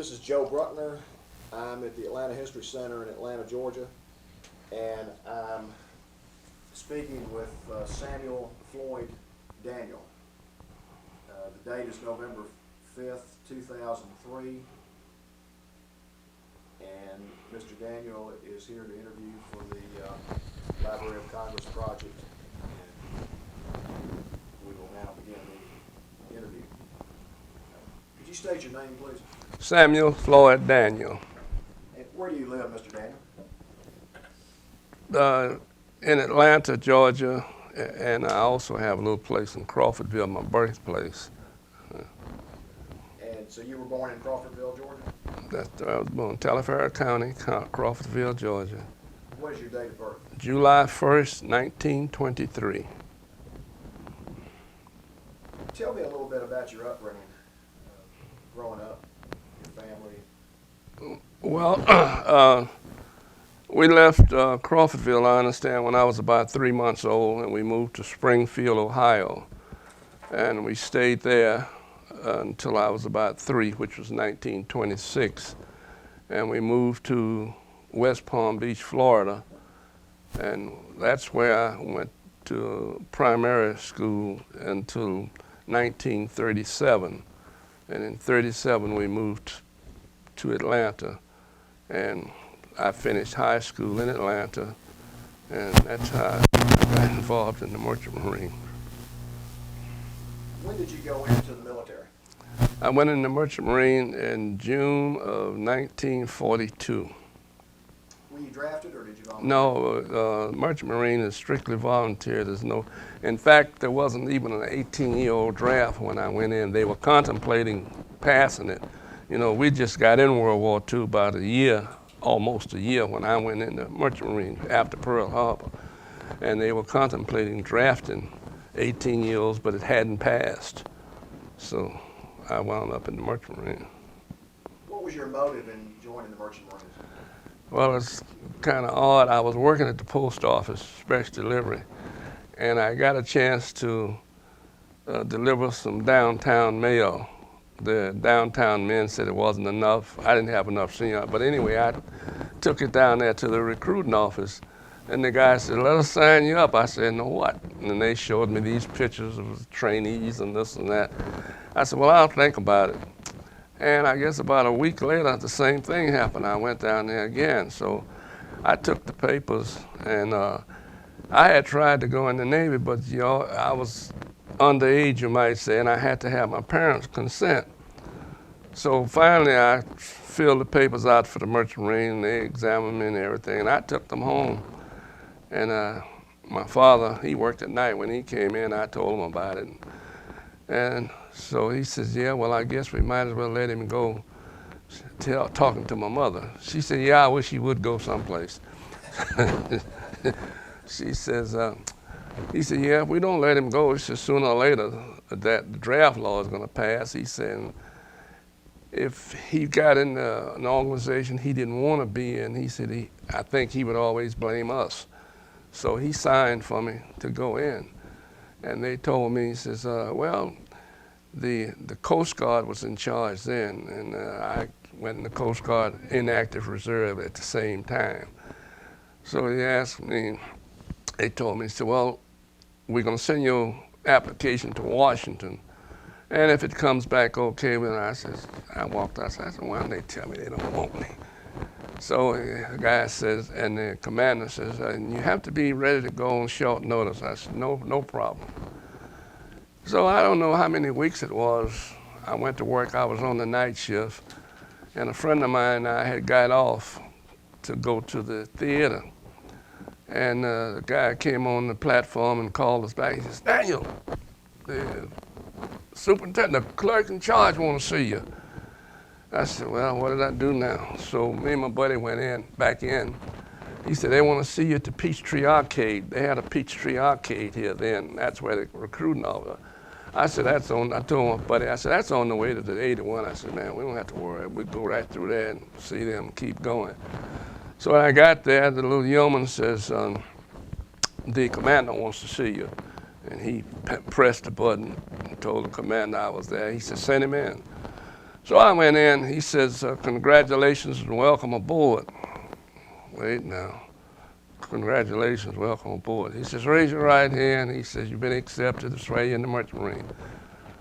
This is Joe Bruckner. I'm at the Atlanta History Center in Atlanta, Georgia, and I'm speaking with Samuel Floyd Daniel. The date is November 5th, 2003, and Mr. Daniel is here to interview for the Library of Congress project, and we will now begin the interview. Could you state your name, please? Samuel Floyd Daniel. And where do you live, Mr. Daniel? In Atlanta, Georgia, and I also have a little place in Crawfordville, my birthplace. And so you were born in Crawfordville, Georgia? I was born in Tallahassee County, Crawfordville, Georgia. What is your date of birth? July 1st, 1923. Tell me a little bit about your upbringing, growing up, your family. Well, we left Crawfordville, I understand, when I was about 3 months old, and we moved to Springfield, Ohio. And we stayed there until I was about 3, which was 1926. And we moved to West Palm Beach, Florida. And that's where I went to primary school until 1937. And in 37, we moved to Atlanta. And I finished high school in Atlanta. And that's how I got involved in the Merchant Marine. When did you go into the military? I went in the Merchant Marine in June of 1942. Were you drafted or did you volunteer? No, Merchant Marine is strictly volunteer. There's no, in fact, there wasn't even an 18-year-old draft when I went in. They were contemplating passing it. You know, we just got in World War II about a year, almost a year, when I went in the Merchant Marine after Pearl Harbor. And they were contemplating drafting 18-year-olds, but it hadn't passed. So I wound up in the Merchant Marine. What was your motive in joining the Merchant Marines? Well, it's kind of odd. I was working at the post office, special delivery, and I got a chance to deliver some downtown mail. The downtown men said it wasn't enough. I didn't have enough senior, but anyway, I took it down there to the recruiting office, and the guy said, "Let us sign you up." I said, "No, what?" And they showed me these pictures of trainees and this and that. I said, "Well, I'll think about it." And I guess about a week later, the same thing happened. I went down there again. So I took the papers, and I had tried to go in the Navy, but I was underage, you might say, and I had to have my parents' consent. So finally, I filled the papers out for the Merchant Marine, and they examined me and everything, and I took them home. And my father, he worked at night. When he came in, I told him about it. And so he says, "Yeah, well, I guess we might as well let him go," talking to my mother. She said, "Yeah, I wish he would go someplace." She says, he said, "Yeah, if we don't let him go, it's just sooner or later that the draft law is going to pass." He said, if he got in an organization he didn't want to be in, he said, I think he would always blame us. So he signed for me to go in. And they told me, he says, well, the Coast Guard was in charge then, and I went in the Coast Guard inactive reserve at the same time. So he asked me, they told me, he said, well, we're going to send your application to Washington, and if it comes back okay, then I walked outside. I said, why don't they tell me they don't want me? So the guy says, and the commander says, you have to be ready to go on short notice. I said, no problem. So I don't know how many weeks it was. I went to work. I was on the night shift, and a friend of mine and I had got off to go to the theater. And the guy came on the platform and called us back. He says, "Daniel, the superintendent, the clerk in charge want to see you." I said, well, what did I do now? So me and my buddy went back in. He said, they want to see you at the Peachtree Arcade. They had a Peachtree Arcade here then. That's where the recruiting officer. I said, I told my buddy, I said, that's on the way to the 81. I said, man, we don't have to worry. We go right through there and see them and keep going. So when I got there, the little yeoman says, the commander wants to see you. And he pressed the button and told the commander I was there. He said, send him in. So I went in. He says, congratulations and welcome aboard. Wait now. Congratulations, welcome aboard. He says, raise your right hand. He says, you've been accepted. It's right in the Merchant Marine.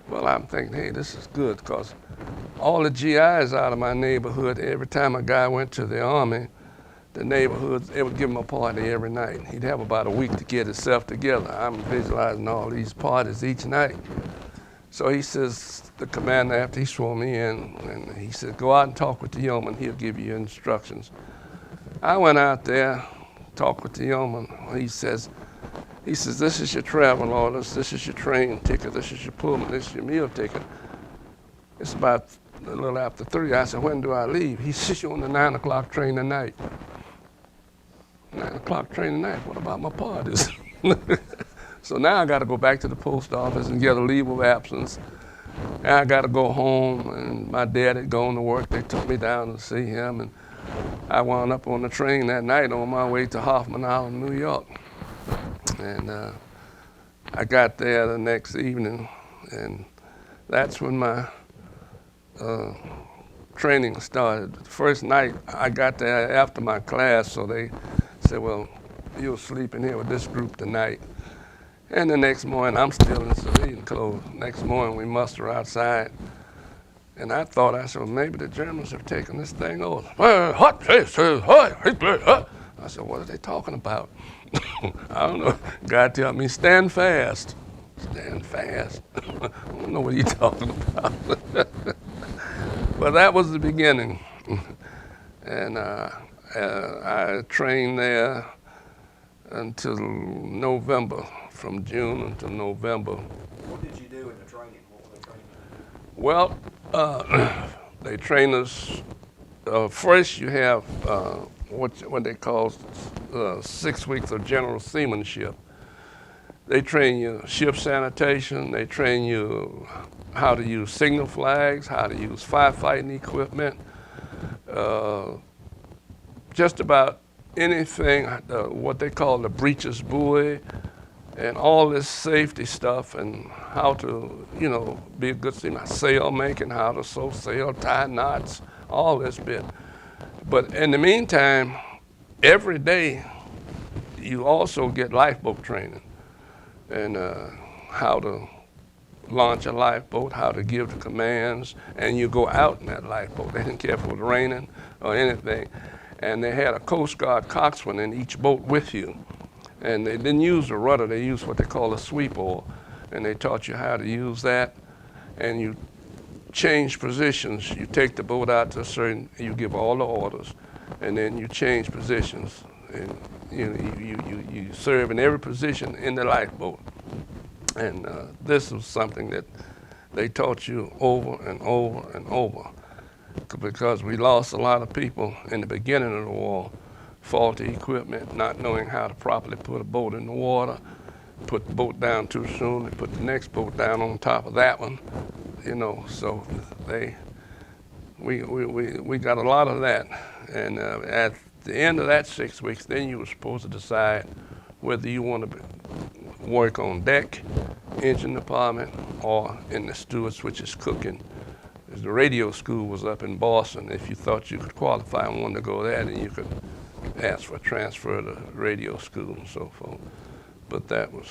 Well, I'm thinking, hey, this is good, because all the GIs out of my neighborhood, every time a guy went to the Army, the neighborhoods, they would give him a party every night. He'd have about a week to get himself together. I'm visualizing all these parties each night. So he says, the commander, after he swore me in, and he said, go out and talk with the yeoman. He'll give you instructions. I went out there, talked with the yeoman. He says, this is your travel orders, this is your train ticket, this is your Pullman, this is your meal ticket. It's about a little after 3. I said, when do I leave? He says, you're on the 9 o'clock train tonight. 9 o'clock train tonight, what about my parties? So now I got to go back to the post office and get a leave of absence. And I got to go home, and my dad had gone to work. They took me down to see him, and I wound up on the train that night on my way to Hoffman Island, New York. And I got there the next evening, and that's when my training started. The first night I got there after my class, so they said, well, you'll sleep in here with this group tonight. And the next morning, I'm still in civilian clothes. Next morning, we muster outside. And I thought, I said, well, maybe the Germans have taken this thing over. I said, what are they talking about? I don't know. God tell me, stand fast. Stand fast. I don't know what you're talking about. But that was the beginning. And I trained there until November, from June until November. What did you do in the training? What were they training you? Well, they train us. First, you have what they call 6 weeks of general seamanship. They train you ship sanitation. They train you how to use signal flags, how to use firefighting equipment, just about anything, what they call the breeches buoy, and all this safety stuff, and how to, be a good seaman, sail making, how to sew sail, tie knots, all this bit. But in the meantime, every day, you also get lifeboat training, and how to launch a lifeboat, how to give the commands, and you go out in that lifeboat. They didn't care if it was raining or anything. And they had a Coast Guard coxswain in each boat with you. And they didn't use a rudder, they used what they call a sweep oar. And they taught you how to use that. And you change positions. You take the boat out to a certain, you give all the orders, and then you change positions. And you serve in every position in the lifeboat. And this was something that they taught you over and over and over, because we lost a lot of people in the beginning of the war. Faulty equipment, not knowing how to properly put a boat in the water, put the boat down too soon, and put the next boat down on top of that one, so we got a lot of that. And at the end of that 6 weeks, then you were supposed to decide whether you want to work on deck, engine department, or in the stewards, which is cooking. The radio school was up in Boston. If you thought you could qualify and wanted to go there, then you could ask for a transfer to radio school and so forth. But that was...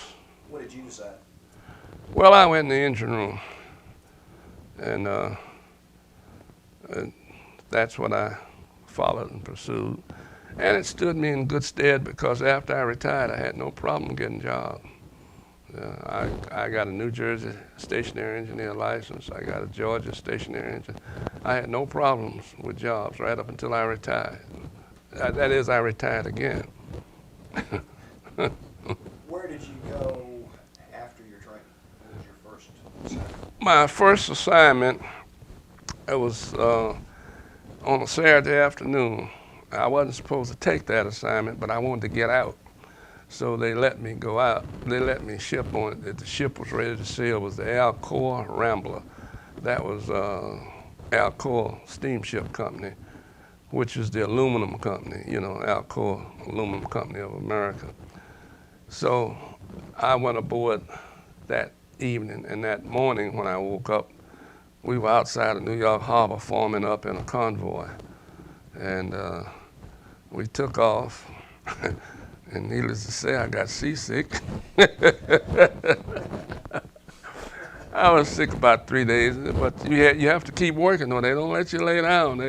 What did you decide? Well, I went in the engine room, and that's what I followed and pursued. And it stood me in good stead, because after I retired, I had no problem getting jobs. I got a New Jersey stationary engineer license. I got a Georgia stationary engineer. I had no problems with jobs right up until I retired. That is, I retired again. Where did you go after your training? What was your first assignment? My first assignment, it was on a Saturday afternoon. I wasn't supposed to take that assignment, but I wanted to get out. So they let me go out. They let me ship on it. The ship was ready to sail. It was the Alcoa Rambler. That was Alcoa Steamship Company, which is the aluminum company, Alcoa Aluminum Company of America. So I went aboard that evening, and that morning when I woke up, we were outside of New York Harbor forming up in a convoy. And we took off. And needless to say, I got seasick. I was sick about 3 days, but you have to keep working, though. They don't let you lay down.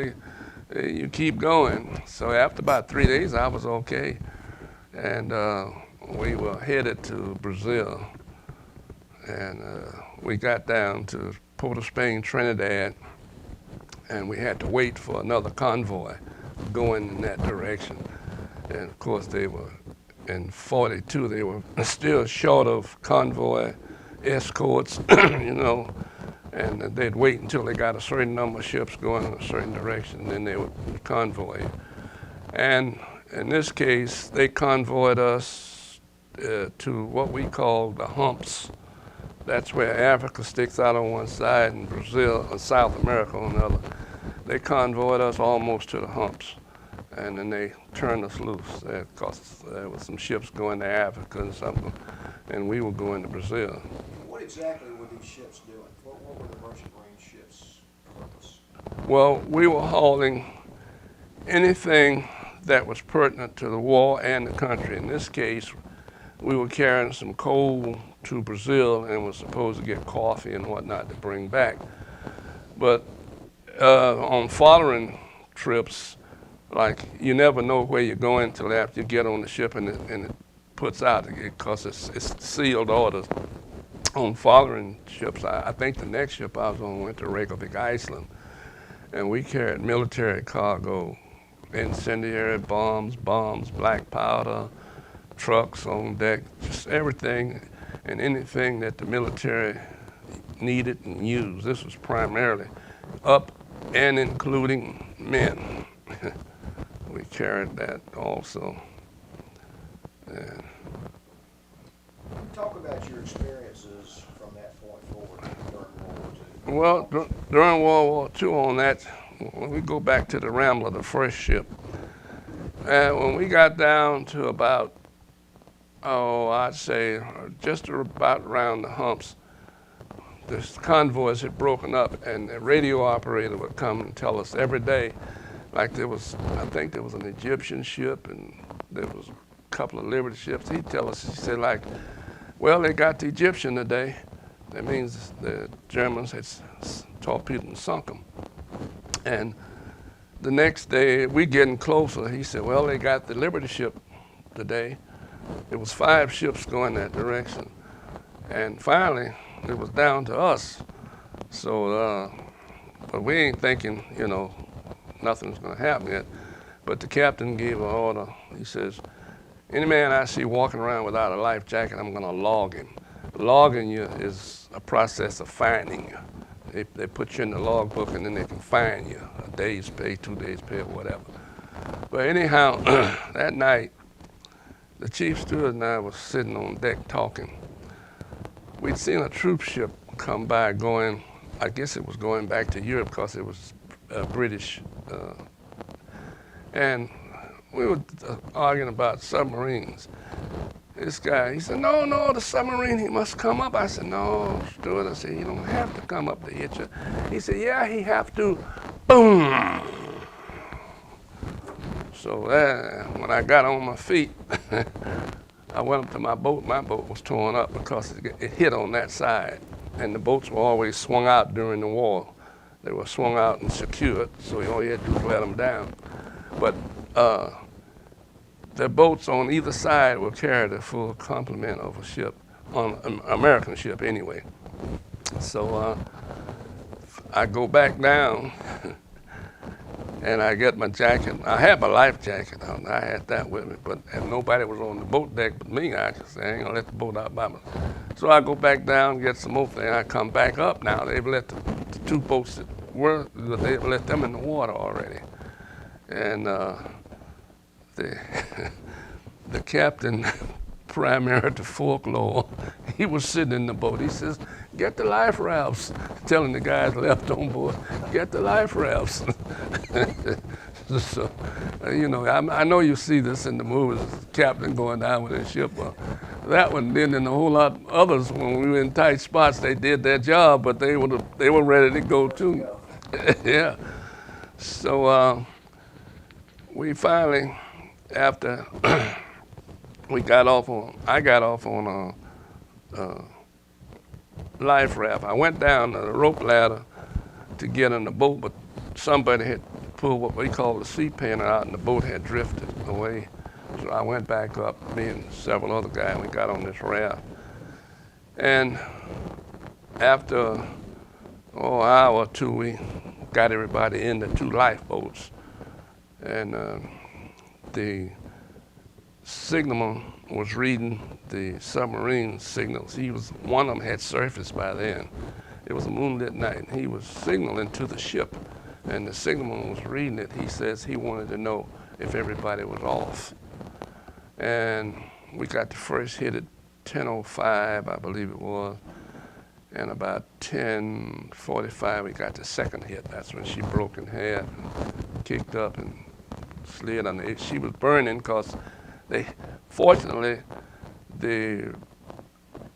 You keep going. So after about 3 days, I was okay. And we were headed to Brazil. And we got down to Port of Spain, Trinidad, and we had to wait for another convoy going in that direction. And of course, they were in 42, they were still short of convoy escorts, you know, and they'd wait until they got a certain number of ships going in a certain direction, and then they would convoy. And in this case, they convoyed us to what we call the humps. That's where Africa sticks out on one side and Brazil and South America on the other. They convoyed us almost to the humps, and then they turned us loose because there was some ships going to Africa and something, and we were going to Brazil. What exactly were these ships doing? What were the merchant marine ships' purpose? Well, we were hauling anything that was pertinent to the war and the country. In this case, we were carrying some coal to Brazil and was supposed to get coffee and whatnot to bring back. But on following trips, like, you never know where you're going until after you get on the ship and it puts out, because it's sealed orders. On following ships, I think the next ship I was on went to Reykjavik, Iceland, and we carried military cargo, incendiary bombs, black powder, trucks on deck, just everything and anything that the military needed and used. This was primarily up and including men. We carried that also. And talk about your experiences from that point forward during World War II. Well, during World War II on that, when we go back to the Rambler, the first ship, and when we got down to about, I'd say just about around the humps, the convoys had broken up, and the radio operator would come and tell us every day, like I think there was an Egyptian ship and there was a couple of Liberty ships. He'd tell us, he said, like, well, they got the Egyptian today. That means the Germans had torpedoed and sunk them. And the next day, we getting closer, he said, well, they got the Liberty ship today. It was 5 ships going that direction. And finally, it was down to us. So, but we ain't thinking, you know, nothing's gonna happen yet. But the captain gave an order. He says, any man I see walking around without a life jacket, I'm gonna log him. Logging you is a process of finding you. They put you in the log book and then they can fine you, a day's pay, 2 days pay, or whatever. But anyhow, that night, the chief steward and I was sitting on deck talking. We'd seen a troop ship come by going, I guess it was going back to Europe because it was British. And we were arguing about submarines. This guy, he said, no, the submarine, he must come up. I said, no, steward. I said, he don't have to come up to hit you. He said, yeah, he have to. Boom. So when I got on my feet, I went up to my boat. My boat was torn up because it hit on that side. And the boats were always swung out during the war. They were swung out and secured, so all you had to do was let them down. But the boats on either side will carry the full complement of a ship, on an American ship anyway. So I go back down and I get my jacket. I had my life jacket on. I had that with me, but and nobody was on the boat deck but me. I just said, I ain't gonna let the boat out by myself. So I go back down, get some more things. I come back up now. They've let the 2 boats that were, they've let them in the water already. And the captain, primary to folklore, he was sitting in the boat. He says, get the life rafts, telling the guys left on board, get the life rafts. So, you know, I know you see this in the movies, the captain going down with his ship. that one did, and a whole lot others. When we were in tight spots, they did their job, but they were ready to go too. Yeah. So we finally, after I got off on a life raft. I went down the rope ladder to get in the boat, but somebody had pulled what we call the sea painter out, and the boat had drifted away. So I went back up, me and several other guys, and we got on this raft. And after an hour or two, we got everybody in the 2 lifeboats. And the signalman was reading the submarine signals. One of them had surfaced by then. It was a moonlit night, and he was signaling to the ship, and the signalman was reading it. He says he wanted to know if everybody was off. And we got the first hit at 10:05, I believe it was, and about 10:45 we got the second hit. That's when she broke in half and kicked up and slid on the. She was burning because fortunately,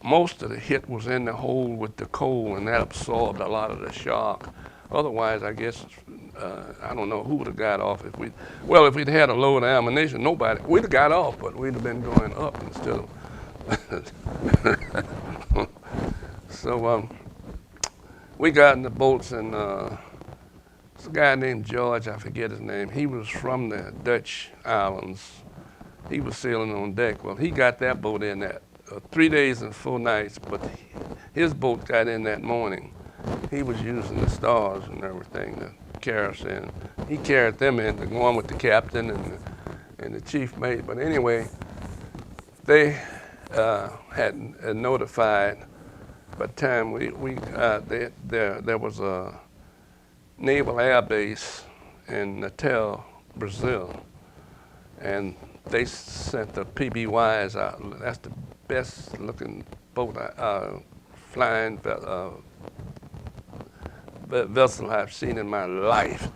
most of the hit was in the hole with the coal, and that absorbed a lot of the shock. Otherwise, I guess, I don't know who would have got off if we'd had a load of ammunition, we'd have got off, but we'd have been going up instead of. So we got in the boats, and there's a guy named George, I forget his name. He was from the Dutch islands. He was sailing on deck. Well, he got that boat in that 3 days and 4 nights, but his boat got in that morning. He was using the stars and everything to carry us in. He carried them in, the one with the captain and the chief mate. But anyway, they had notified. By the time there was a naval air base in Natal, Brazil, and they sent the PBYs out. That's the best looking boat, flying vessel I've seen in my life.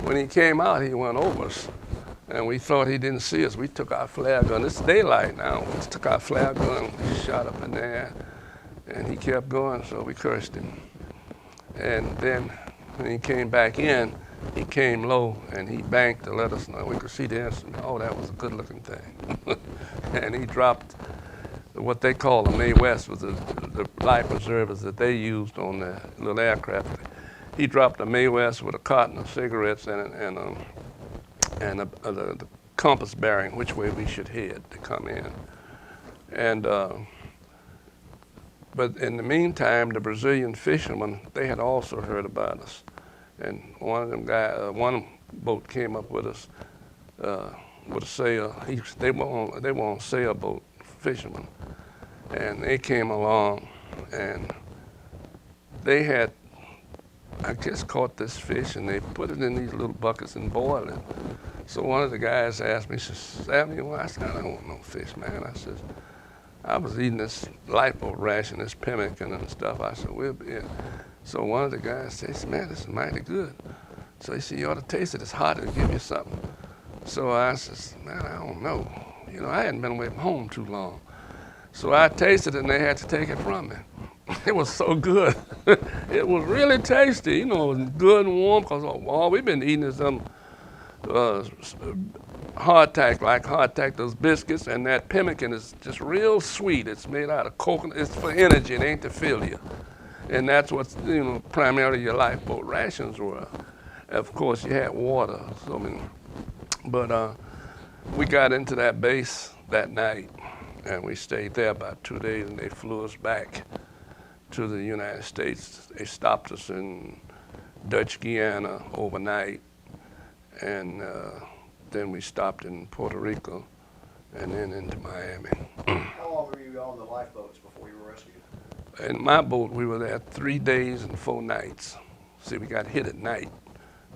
When he came out, he went over us, and we thought he didn't see us. We took our flare gun. It's daylight now. We took our flare gun, we shot up in there, and he kept going, so we cursed him. And then when he came back in, he came low, and he banked to let us know. We could see the instrument. Oh, that was a good-looking thing. And he dropped what they call the Mae West, was the life preservers that they used on the little aircraft. He dropped a Mae West with a carton of cigarettes and the compass bearing, which way we should head to come in. And but in the meantime, the Brazilian fishermen, they had also heard about us. And one boat came up with us with a sail. They were on sailboat, fishermen, and they came along, and they had, I guess, caught this fish, and they put it in these little buckets and boiled it. So one of the guys asked me, he says, "Samuel," I said, "I don't want no fish, man." I said, "I was eating this lifeboat ration, this pemmican and stuff." I said, "We'll be in." So one of the guys says, "Man, this is mighty good." So he said, "You ought to taste it. It's hot. It'll give you something." So I says, "Man, I don't know. You know, I hadn't been away from home too long." So I tasted it, and they had to take it from me. It was so good. It was really tasty. You know, it was good and warm, because all we've been eating is hardtack, those biscuits, and that pemmican is just real sweet. It's made out of coconut. It's for energy. It ain't to fill you. And that's what, you know, primarily your lifeboat rations were. Of course, you had water. So, I mean, but we got into that base that night, and we stayed there about 2 days, and they flew us back to the United States. They stopped us in Dutch Guiana overnight, and then we stopped in Puerto Rico, and then into Miami. How long were you on the lifeboats before you were rescued? In my boat, we were there 3 days and 4 nights. See, we got hit at night,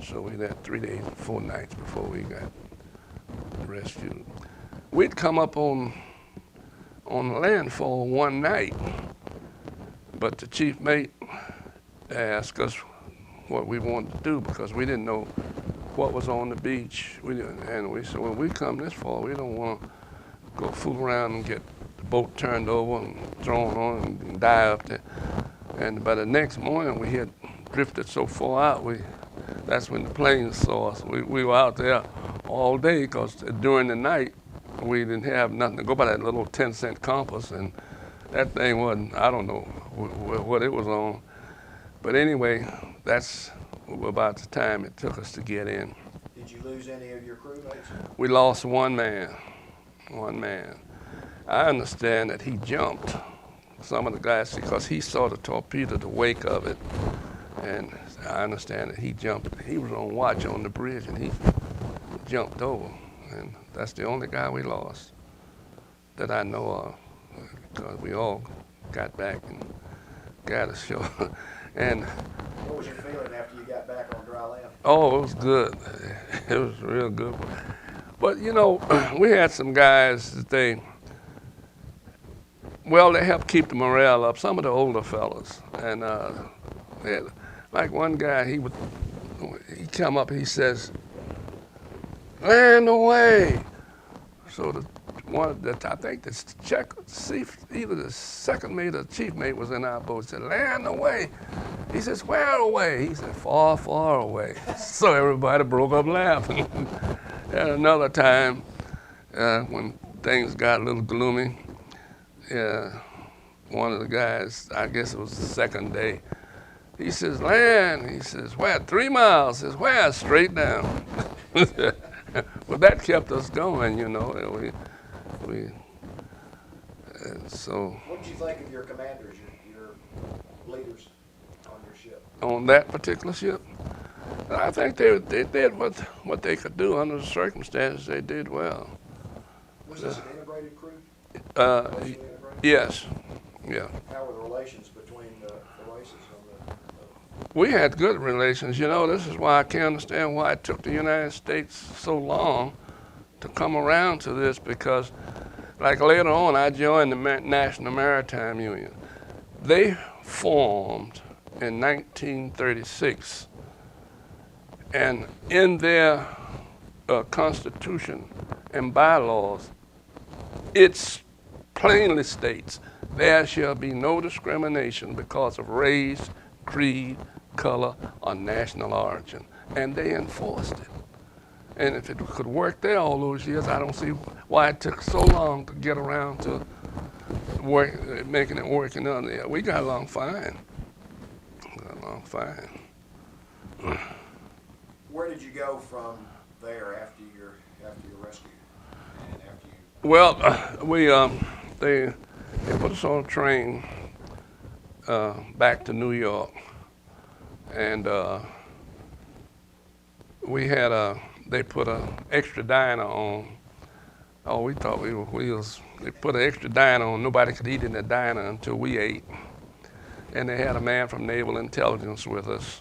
so we were there 3 days and 4 nights before we got rescued. We'd come up on landfall one night, but the chief mate asked us what we wanted to do, because we didn't know what was on the beach. And we said, well, we come this far, we don't want to go fool around and get boat turned over and thrown on and die up there. And by the next morning, we had drifted so far out, that's when the planes saw us. We were out there all day because during the night, we didn't have nothing to go by, that little 10-cent compass, and that thing wasn't, I don't know what it was on. But anyway, that's about the time it took us to get in. Did you lose any of your crewmates? We lost one man. I understand that he jumped, some of the guys, because he saw the torpedo, the wake of it, and I understand that he jumped. He was on watch on the bridge, and he jumped over, and that's the only guy we lost that I know of, because we all got back and got ashore. And what was your feeling after you got back on dry land? oh, it was good. It was real good. But you know, we had some guys that they helped keep the morale up. Some of the older fellas, and like one guy, he come up, he says, "Land away!" So I think either the second mate or the chief mate was in our boat. He said, "Land away!" He says, "Where away?" He said, "Far, far away." So everybody broke up laughing. And another time, when things got a little gloomy, one of the guys, I guess it was the second day, he says, "Land." He says, "Where?" 3 miles. He says, "Where?" Straight down. Well, that kept us going, you know. So. What did you think of your commanders, your leaders on your ship? On that particular ship, I think they did what they could do under the circumstances. They did well. Was this an integrated crew? Integrated? Yes. Yeah. How were the relations between the races on the We had good relations. You know, this is why I can't understand why it took the United States so long to come around to this, because like later on, I joined the National Maritime Union. They formed in 1936, and in their constitution and bylaws, it plainly states, "There shall be no discrimination because of race, creed, color, or national origin." And they enforced it. And if it could work there all those years, I don't see why it took so long to get around to making it working on there. We got along fine. Where did you go from there after your rescue? And after you... Well, they put us on a train back to New York, and they put an extra diner on. Oh, we thought we were wheels. They put an extra diner on. Nobody could eat in the diner until we ate. And they had a man from Naval Intelligence with us,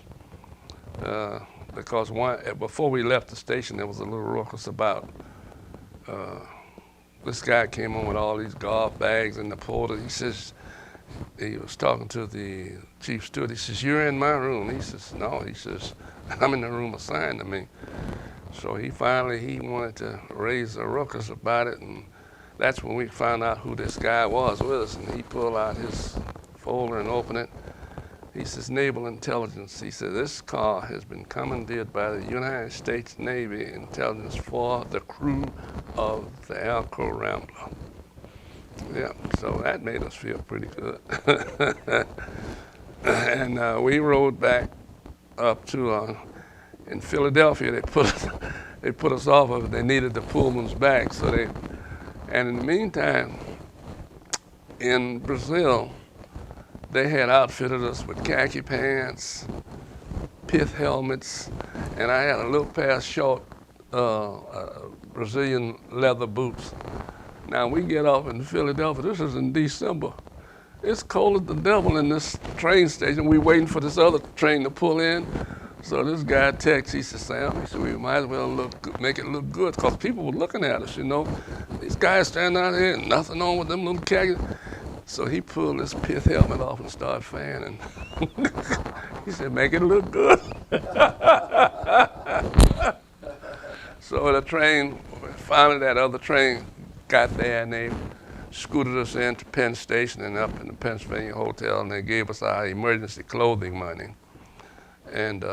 because before we left the station, there was a little ruckus about this guy came on with all these golf bags, and the porter, he was talking to the chief steward. He says, "You're in my room." He says, "No." He says, "I'm in the room assigned to me." So he wanted to raise a ruckus about it, and that's when we found out who this guy was with us. And he pulled out his folder and opened it. He says, "Naval Intelligence." He said, "This car has been commandeered by the United States Navy Intelligence for the crew of the Alco Rambler." Yeah, so that made us feel pretty good. And we rode back up to, in Philadelphia, they put us off of it. They needed the Pullmans back, and in the meantime, in Brazil, they had outfitted us with khaki pants, pith helmets, and I had a little pair of short Brazilian leather boots. Now we get off in Philadelphia. This is in December. It's cold as the devil in this train station. We waiting for this other train to pull in. So this guy texts, he says, "Sam," he said, "we might as well make it look good," because people were looking at us, you know. These guys standing out here, nothing on with them little khaki. So he pulled this pith helmet off and started fanning. He said, "Make it look good." So the train, finally that other train got there, and scooted us into Penn Station and up in the Pennsylvania Hotel, and they gave us our emergency clothing money. And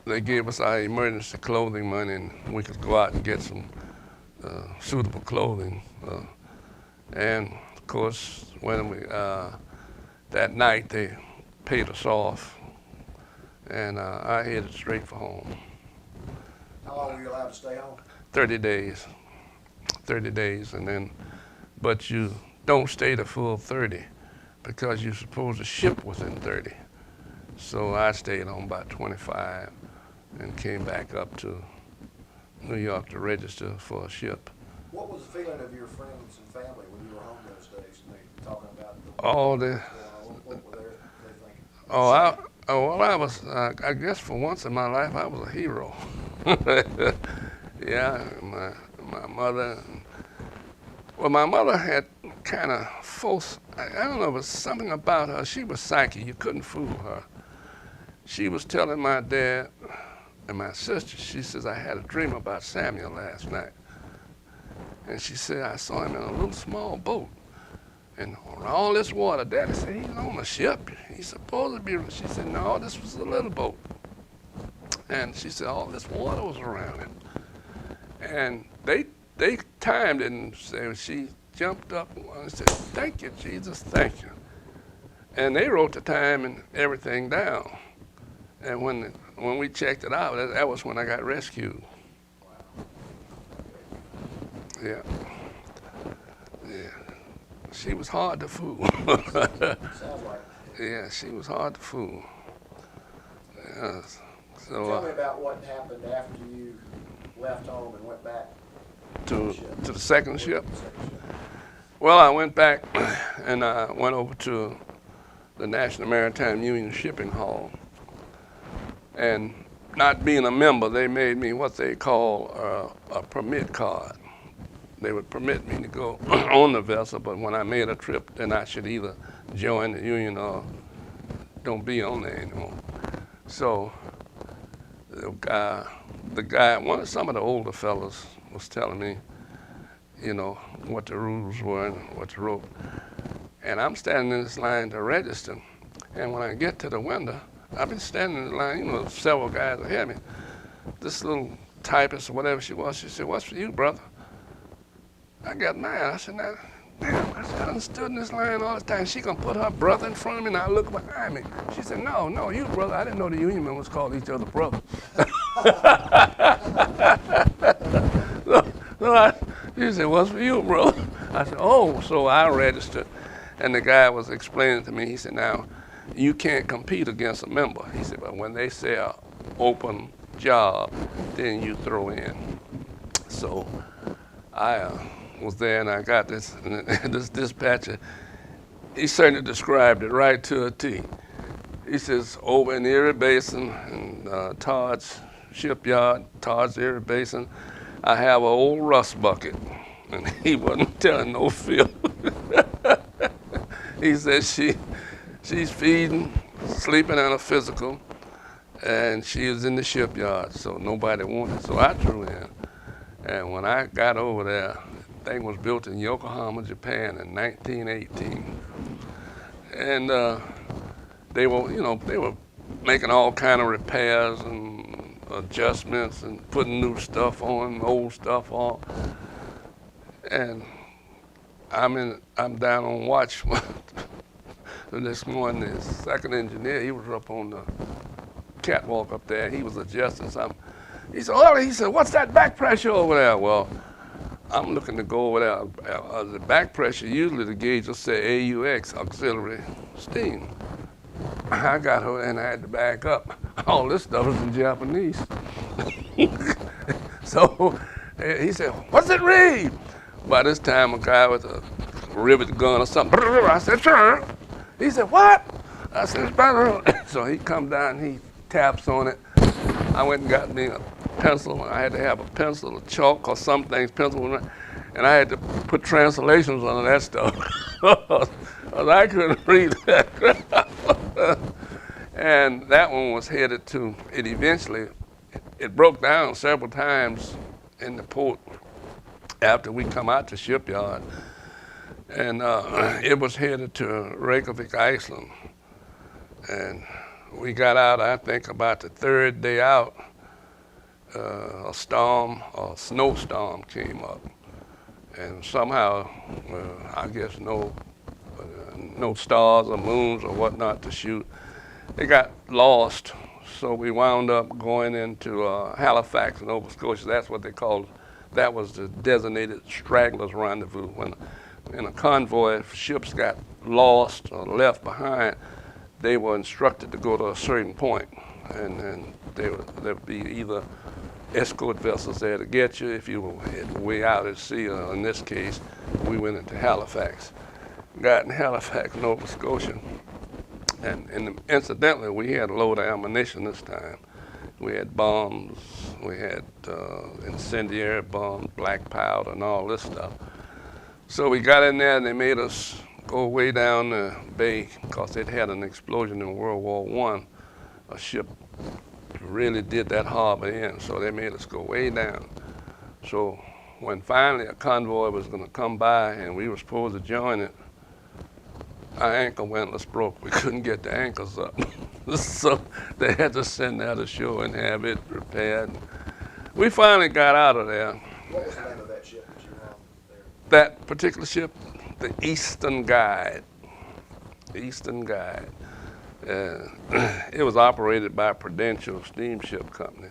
they gave us our emergency clothing money, and we could go out and get some suitable clothing. And of course, when we that night they paid us off, and I headed straight for home. How long were you allowed to stay home? 30 days. 30 days, and then, but you don't stay the full 30 because you're supposed to ship within 30. So I stayed on about 25 and came back up to New York to register for a ship. What was the feeling of your friends and family when you were home those days? And they talking about All the, what were they thinking? well, I was, I guess for once in my life, I was a hero. Yeah, my mother, well, my mother had kind of false, I don't know, it was something about her. She was psychic, you couldn't fool her. She was telling my dad and my sister, she says, I had a dream about Samuel last night. And she said, I saw him in a little small boat. And on all this water, Daddy said, he's on a ship. He's supposed to be, she said, no, this was a little boat. And she said, all this water was around him. And they timed it and said, she jumped up and said, thank you, Jesus, thank you. And they wrote the time and everything down. And when we checked it out, that was when I got rescued. Wow. Yeah. Yeah. She was hard to fool. Sounds like it. Yeah, she was hard to fool. Yeah. So, Tell me about what happened after you left home and went back to the the second ship. Second ship. Well, I went back and I went over to the National Maritime Union Shipping Hall. And not being a member, they made me what they call a permit card. They would permit me to go on the vessel, but when I made a trip, then I should either join the union or don't be on there anymore. So the guy, some of the older fellas was telling me, you know, what the rules were and what the rope. And I'm standing in this line to register. And when I get to the window, I've been standing in the line, you know, several guys ahead of me. This little typist or whatever she was, she said, what's for you, brother? I got mad. I said, now, damn, I said, I done stood in this line all this time. She gonna put her brother in front of me and I look behind me. She said, no, you brother. I didn't know the union members called each other brother. She said, what's for you, bro? I said, oh, so I registered. And the guy was explaining to me, he said, now, you can't compete against a member. He said, but when they say an open job, then you throw in. So I was there and I got this dispatcher. He certainly described it right to a T. He says, over in Erie Basin, in Todd's shipyard, Todd's Erie Basin, I have an old rust bucket. And he wasn't telling no fib. He said she's feeding, sleeping on a physical, and she is in the shipyard, so nobody wanted. So I drew in. And when I got over there, the thing was built in Yokohama, Japan in 1918. And they were making all kind of repairs and adjustments and putting new stuff on, old stuff on. And I'm down on watch this morning. The second engineer, he was up on the catwalk up there. He was adjusting something. He said, what's that back pressure over there? Well, I'm looking to go over there. The back pressure, usually the gauge will say AUX, auxiliary steam. I got her and I had to back up. All this stuff is in Japanese. So he said, what's it read? By this time, a guy with a rivet gun or something, I said, sure. He said, what? I said, it's better. So he come down, he taps on it. I went and got me a pencil. I had to have a pencil, a chalk, or some things, pencil, and I had to put translations on that stuff. Because I couldn't read that. And that one was headed to, it broke down several times in the port. after we come out the shipyard, and it was headed to Reykjavik, Iceland. And we got out, I think, about the third day out. A snowstorm came up, and somehow, I guess no stars or moons or whatnot to shoot. They got lost, so we wound up going into Halifax, Nova Scotia. That's what they called. That was the designated stragglers rendezvous. When in a convoy, if ships got lost or left behind, they were instructed to go to a certain point, and there would be either escort vessels there to get you if you were way out at sea, or in this case, we went into Halifax. Got in Halifax, Nova Scotia, and incidentally, we had a load of ammunition this time. We had bombs, we had incendiary bombs, black powder, and all this stuff. So we got in there, and they made us go way down the bay because they'd had an explosion in World War I. A ship really did that harbor in, so they made us go way down. So when finally a convoy was going to come by and we were supposed to join it, our anchor windlass broke. We couldn't get the anchors up. So they had to send that ashore and have it repaired. We finally got out of there. What was the name of that ship that you were on there? That particular ship, the Eastern Guide. The Eastern Guide. It was operated by Prudential Steamship Company,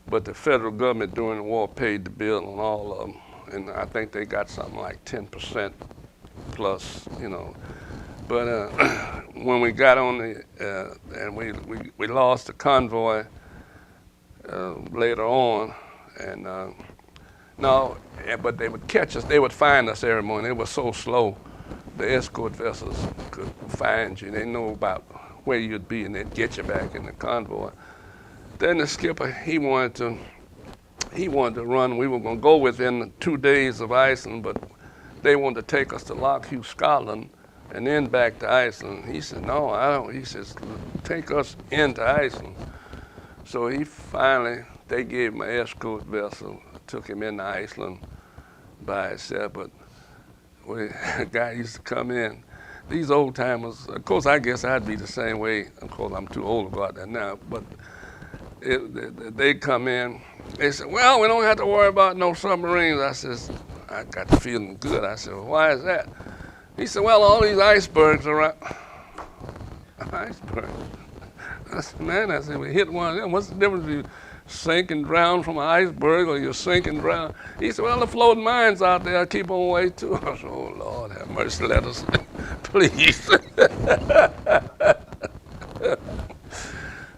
but the federal government during the war paid the bill on all of them, and I think they got something like 10% plus, you know. But when we got on the, and we lost the convoy later on, and no, but they would catch us, they would find us every morning. They were so slow, the escort vessels could find you. They know about where you'd be, and they'd get you back in the convoy. Then the skipper, he wanted to run. We were going to go within 2 days of Iceland, but they wanted to take us to Lockheed, Scotland, and then back to Iceland. He said, no, I don't. He says, take us into Iceland. So they gave him an escort vessel, took him into Iceland by itself, but a guy used to come in. These old timers, of course, I guess I'd be the same way. Of course, I'm too old to go out there now, but they come in. They said, well, we don't have to worry about no submarines. I says, I got the feeling good. I said, well, why is that? He said, well, all these icebergs around. Icebergs? I said, man, I said, we hit one of them. What's the difference between sink and drown from an iceberg or you sink and drown? He said, well, the floating mines out there keep on way too. I said, oh, Lord, have mercy, let us, please.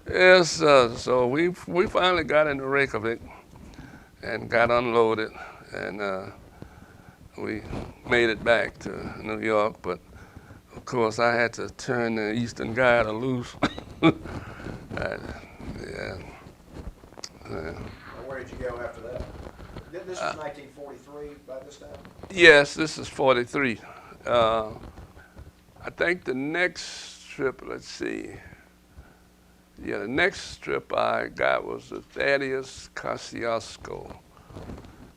Yes, so we finally got into Reykjavik and got unloaded, and we made it back to New York, but of course I had to turn the Eastern Guide loose. Where did you go after that? This is 1943 by this time? Yes, this is 43. I think the next trip, let's see. Yeah, the next trip I got was the Thaddeus Kosciuszko.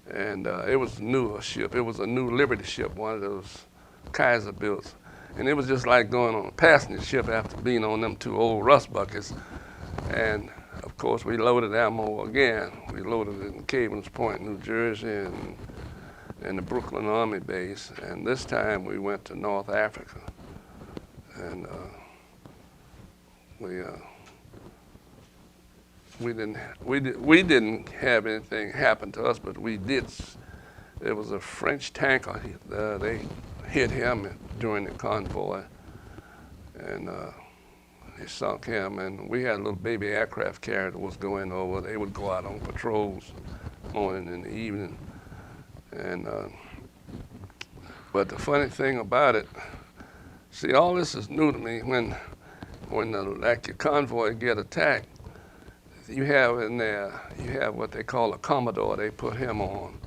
And it was a newer ship. It was a new Liberty ship, one of those Kaiser builds. And it was just like going on a passenger ship after being on them two old rust buckets. And of course, we loaded ammo again. We loaded it in Cavens Point, New Jersey, and the Brooklyn Army Base. And this time we went to North Africa. And we didn't have anything happen to us, but we did. There was a French tanker. They hit him during the convoy, and they sunk him. And we had a little baby aircraft carrier that was going over. They would go out on patrols, morning and evening. And but the funny thing about it, see, all this is new to me. When like your convoy get attacked, you have in there, you have what they call a Commodore. They put him on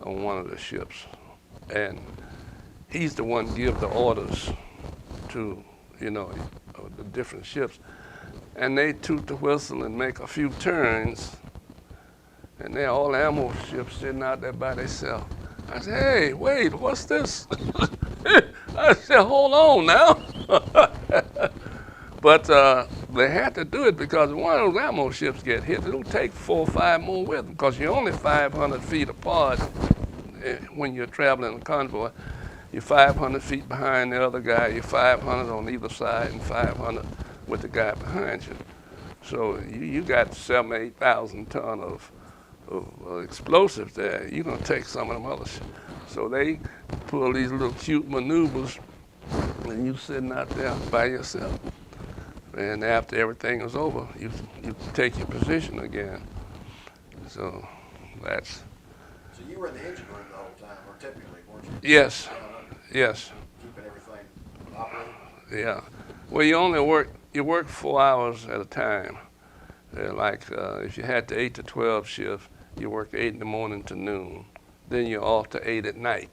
one of the ships, and he's the one give the orders to, the different ships, and they toot the whistle and make a few turns, and they're all ammo ships sitting out there by themselves. I said, hey, wait, what's this? I said, hold on now. But they had to do it because one of those ammo ships get hit, it'll take 4 or 5 more with them because you're only 500 feet apart when you're traveling in a convoy. You're 500 feet behind the other guy, you're 500 on either side and 500 with the guy behind you. So you got 7,000 or 8,000 tons of explosives there. You're gonna take some of them others. So they pull these little cute maneuvers and you sitting out there by yourself. And after everything is over, you take your position again. So that's. So you were in the engine room the whole time, or typically, weren't you? Yes, yes. Keeping everything operating? Yeah. Well, you work 4 hours at a time. Like if you had the 8 to 12 shift, you work 8 in the morning to noon. Then you're off to 8 at night.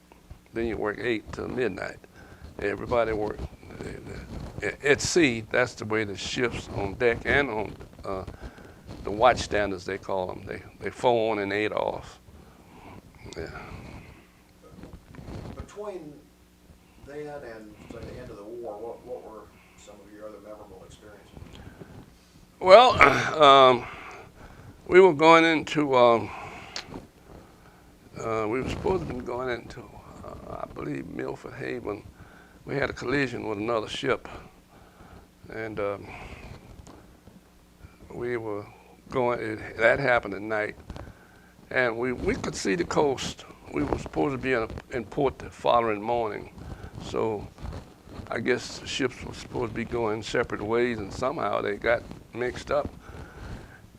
Then you work 8 till midnight. Everybody worked. At sea, that's the way the shifts on deck and on the watch standards, they call them. They 4 on and 8 off. Yeah. Between then and say, the end of the war, what were some of your other memorable experiences? Well, we were going into, we were supposed to be going into, I believe, Milford Haven. We had a collision with another ship, and we were going, that happened at night, and we could see the coast. We were supposed to be in port the following morning, so I guess the ships were supposed to be going separate ways, and somehow they got mixed up.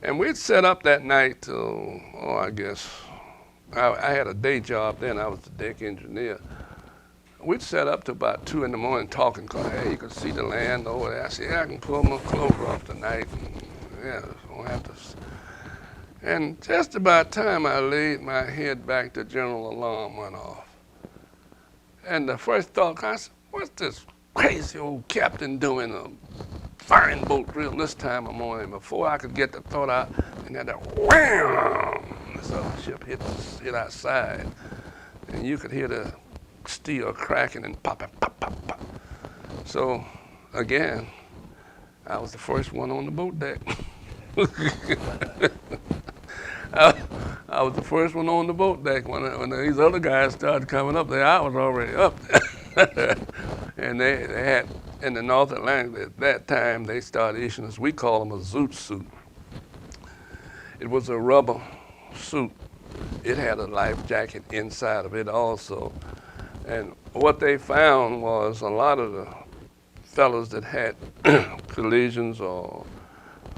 And we'd set up that night till, I guess, I had a day job then, I was the deck engineer. We'd set up to about 2 in the morning talking, because, hey, you can see the land over there. I said, yeah, I can pull my clothes off tonight. And, yeah, won't have to. And just about time I laid my head back, the general alarm went off. And the first thought, I said, what's this crazy old captain doing a firing boat drill this time of morning? Before I could get the thought out, and then wham! This other ship hit our side. And you could hear the steel cracking and popping, pop, pop, pop. So, again, I was the first one on the boat deck. I was the first one on the boat deck. When these other guys started coming up there, I was already up there. And they had, in the North Atlantic at that time, they started issuing us, we call them a zoot suit. It was a rubber suit. It had a life jacket inside of it also. And what they found was a lot of the fellows that had collisions or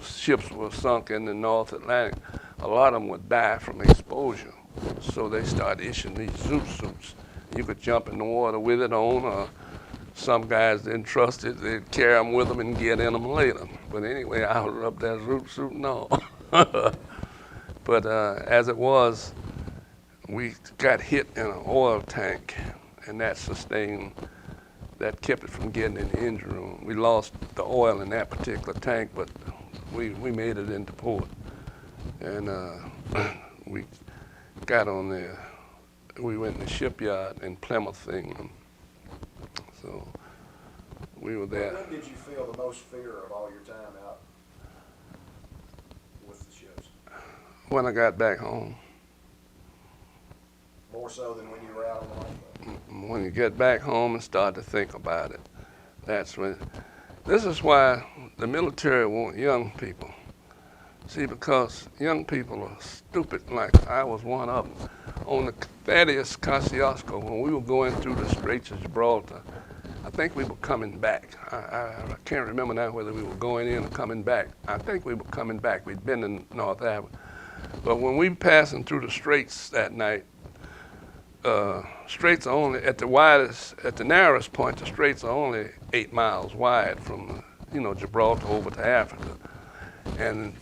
ships were sunk in the North Atlantic, a lot of them would die from exposure. So they started issuing these zoot suits. You could jump in the water with it on, or some guys didn't trust it, they'd carry them with them and get in them later. But anyway, I was up there zoot suit and all. But as it was, we got hit in an oil tank, and that sustained, that kept it from getting in the engine room. We lost the oil in that particular tank, but we made it into port. And we got on there. We went in the shipyard in Plymouth, England. So we were there. When did you feel the most fear of all your time out with the ships? When I got back home. More so than when you were out on the lifeboat? When you get back home and start to think about it, that's when. This is why the military want young people. See, because young people are stupid, like I was one of them. On the Thaddeus Kosciuszko, when we were going through the Straits of Gibraltar, I think we were coming back. I can't remember now whether we were going in or coming back. I think we were coming back. We'd been in North Africa. But when we were passing through the Straits that night, Straits are only, at the narrowest point, the Straits are only 8 miles wide from, Gibraltar over to Africa. And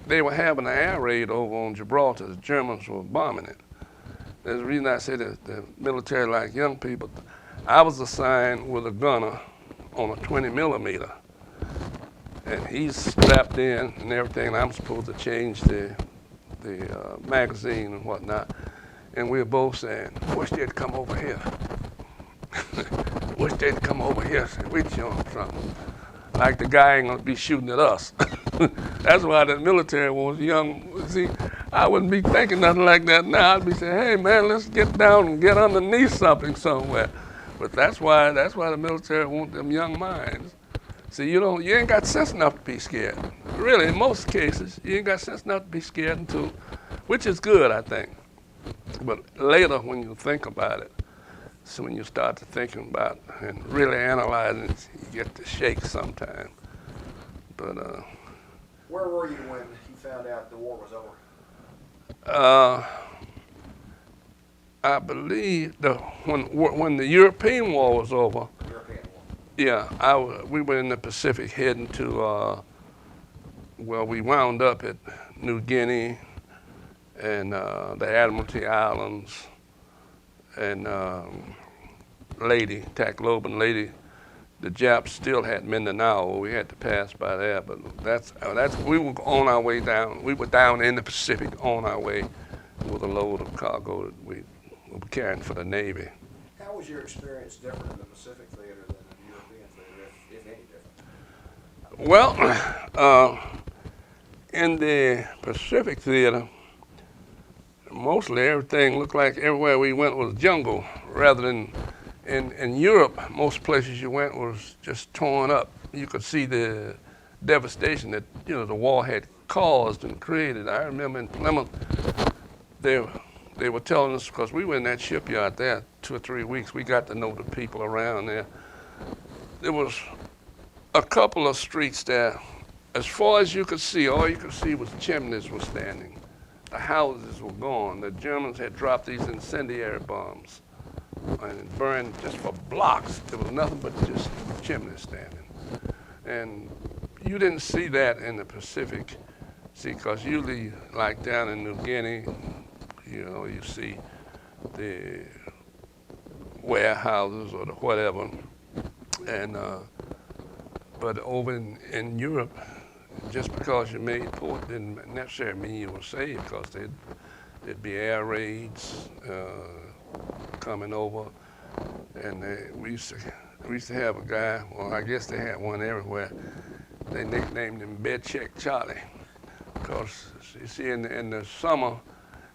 they were having an air raid over on Gibraltar. The Germans were bombing it. There's a reason I say that the military like young people. I was assigned with a gunner on a 20 millimeter. And he's strapped in and everything. I'm supposed to change the magazine and whatnot, and we were both saying, "Wish they'd come over here. Wish they'd come over here. So we'd show them something. Like the guy ain't gonna be shooting at us." That's why the military was young. See, I wouldn't be thinking nothing like that now. I'd be saying, "Hey man, let's get down and get underneath something somewhere." But that's why the military want them young minds. See, you ain't got sense enough to be scared. Really, in most cases, you ain't got sense enough to be scared until, which is good, I think. But later, when you think about it, so when you start to thinking about and really analyzing it, you get to shake sometime. But where were you when you found out the war was over? I believe when the European War was over. European War. Yeah, we were in the Pacific heading to, well, we wound up at New Guinea and the Admiralty Islands and Tacloban Lady. The Japs still had Mindanao. We had to pass by there, but we were on our way down. We were down in the Pacific on our way with a load of cargo that we were carrying for the Navy. How was your experience different in the Pacific theater than in the European theater, if any different? Well, in the Pacific theater, mostly everything looked like everywhere we went was jungle, rather than in Europe, most places you went was just torn up. You could see the devastation that the war had caused and created. I remember in Plymouth, they were telling us, because we were in that shipyard there 2 or 3 weeks, we got to know the people around there. There was a couple of streets there. As far as you could see, all you could see was chimneys were standing. The houses were gone. The Germans had dropped these incendiary bombs and it burned just for blocks. There was nothing but just chimneys standing. And you didn't see that in the Pacific. See, because usually, like down in New Guinea, you see the warehouses or the whatever. And but over in Europe, just because you made port didn't necessarily mean you were safe, because there'd be air raids coming over, and we used to have a guy. Well, I guess they had one everywhere. They nicknamed him Bed Check Charlie, because you see in the summer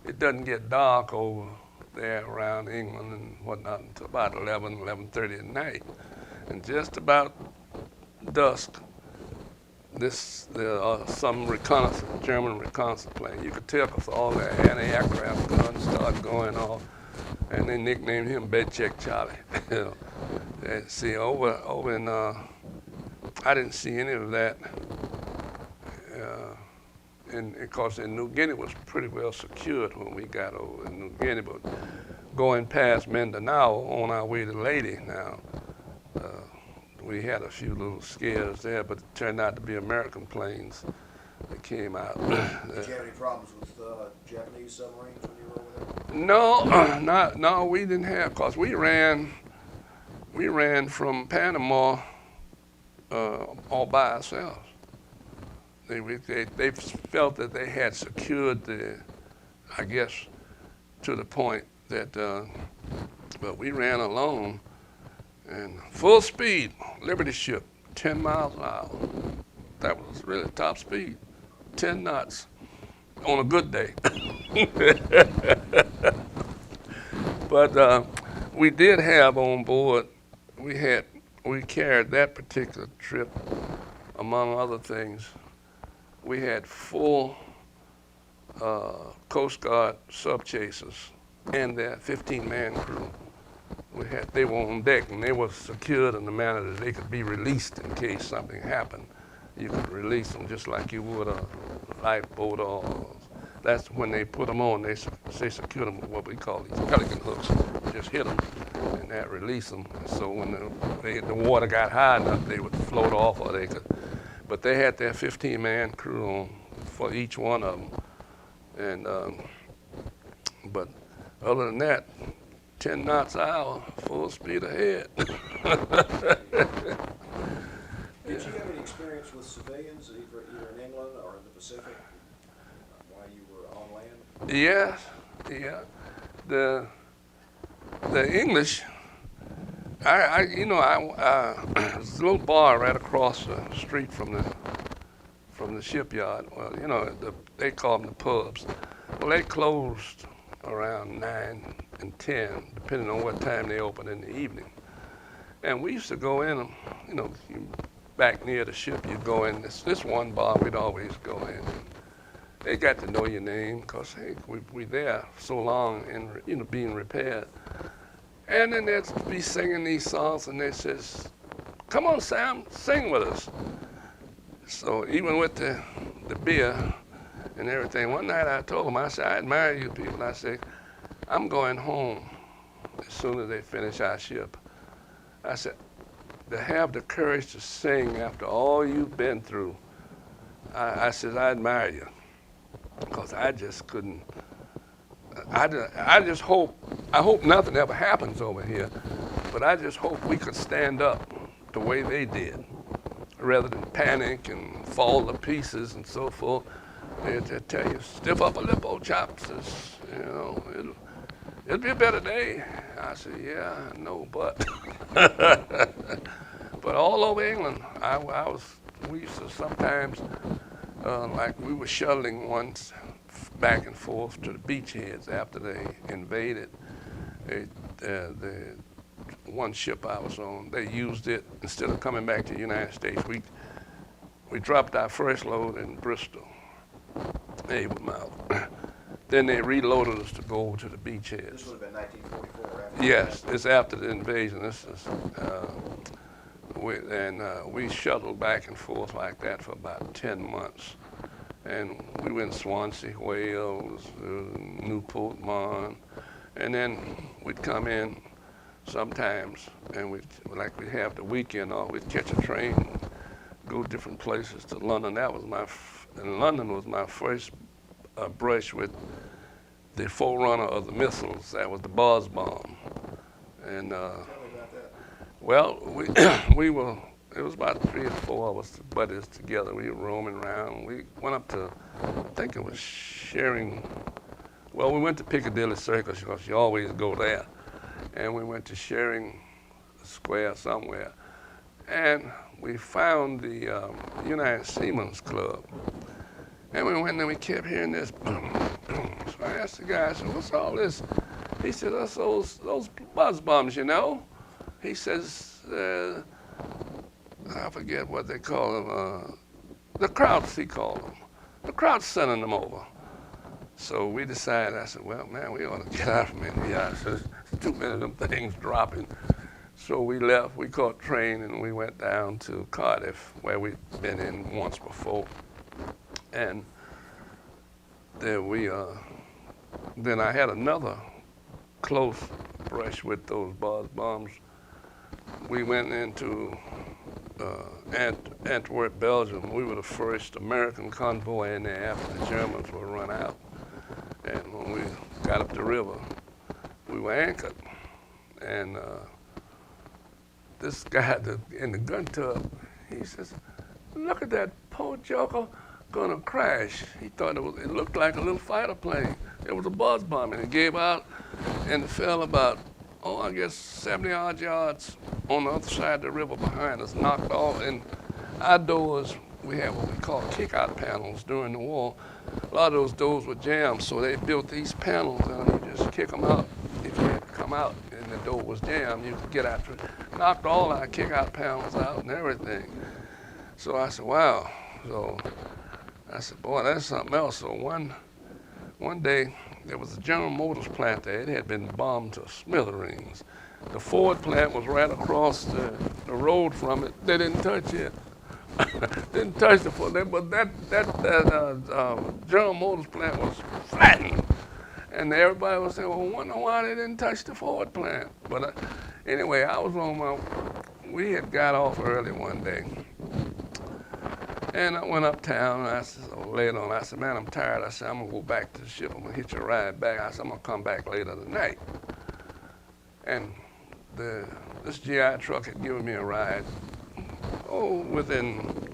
it doesn't get dark over there around England and whatnot until about 11:30 at night, and just about dusk. There are some German reconnaissance plane. You could tell because all the anti-aircraft guns started going off, and they nicknamed him Bed Check Charlie. And see, over in, I didn't see any of that. And of course, in New Guinea was pretty well secured when we got over in New Guinea, but going past Mindanao on our way to Leyte now, we had a few little scares there, but it turned out to be American planes that came out. Did you have any problems with Japanese submarines when you were over there? No, we didn't have, because we ran from Panama all by ourselves. They felt that they had secured I guess, to the point that, but we ran alone. And full speed, Liberty ship, 10 miles an hour. That was really top speed, 10 knots on a good day. But we did have on board, we carried that particular trip, among other things, we had full Coast Guard sub-chasers and their 15-man crew. They were on deck, and they were secured in the manner that they could be released in case something happened. You could release them just like you would a lifeboat, or that's when they put them on. They secured them with what we call these pelican hooks. Just hit them, and that released them. So when the water got high enough, they would float off, or they could. But they had their 15-man crew on for each one of them, and but other than that, 10 knots an hour, full speed ahead. Did you have any experience with civilians, either in England or in the Pacific, while you were on Yeah, yeah. The English, there's a little bar right across the street from the shipyard. Well, they call them the pubs. Well, they closed around 9 and 10, depending on what time they open in the evening. And we used to go in, back near the ship, you'd go in this one bar, we'd always go in. They got to know your name because, hey, we there so long and, being repaired. And then they'd be singing these songs and they says, come on, Sam, sing with us. So even with the beer and everything, one night I told them, I said, I admire you people. I said, I'm going home as soon as they finish our ship. I said, to have the courage to sing after all you've been through, I said, I admire you. Because I just couldn't, I hope nothing ever happens over here, but I just hope we could stand up the way they did, rather than panic and fall to pieces and so forth. They tell you, stiff upper lip, old chops, it'll be a better day. I said, yeah, I know, but. But all over England, we used to sometimes, like we were shuttling once back and forth to the beachheads after they invaded. The one ship I was on, they used it instead of coming back to the United States. We dropped our first load in Bristol, Avonmouth. Then they reloaded us to go to the beachheads. This would have been 1944, right? Yes, it's after the invasion. We shuttled back and forth like that for about 10 months. And we went Swansea, Wales, Newport, Mon, and then we'd come in sometimes, and we'd have the weekend off. We'd catch a train, go different places to London. And London was my first brush with the forerunner of the missiles. That was the Buzz bomb. And Tell me about that. well, it was about 3 or 4 of us buddies together. We were roaming around. We went up to, I think it was Sharing. Well, we went to Piccadilly Circus because you always go there. And we went to Sharing Square somewhere. And we found the United Seamen's Club. And we went and we kept hearing this boom, boom. So I asked the guy, I said, what's all this? He said, that's those buzz bombs, He says, I forget what they call them, the Krauts, he called them. The Krauts sending them over. So we decided, I said, well, man, we ought to get out from India. I said, too many of them things dropping. So we left, we caught a train, and we went down to Cardiff, where we'd been in once before. And there then I had another close brush with those buzz bombs. We went into Antwerp, Belgium. We were the first American convoy in there after the Germans were run out. And when we got up the river, we were anchored. And this guy in the gun tub, he says, look at that poor joker gonna crash. He thought it looked like a little fighter plane. It was a buzz bomb, and it gave out and fell about, I guess 70-odd yards on the other side of the river behind us, knocked off. And our doors, we had what we call kick-out panels during the war. A lot of those doors were jammed, so they built these panels, and you just kick them out. If you had to come out and the door was jammed, you could get out. Knocked all our kick-out panels out and everything. So I said, wow. So I said, boy, that's something else. So one day, there was a General Motors plant there. It had been bombed to smithereens. The Ford plant was right across the road from it. They didn't touch it. Didn't touch the Ford, but that General Motors plant was flattened. And everybody was saying, well, I wonder why they didn't touch the Ford plant. But anyway, we had got off early one day. And I went uptown, and I said, later on, I said, man, I'm tired. I said, I'm gonna go back to the ship. I'm gonna hitch a ride back. I said, I'm gonna come back later tonight. And this GI truck had given me a ride, within,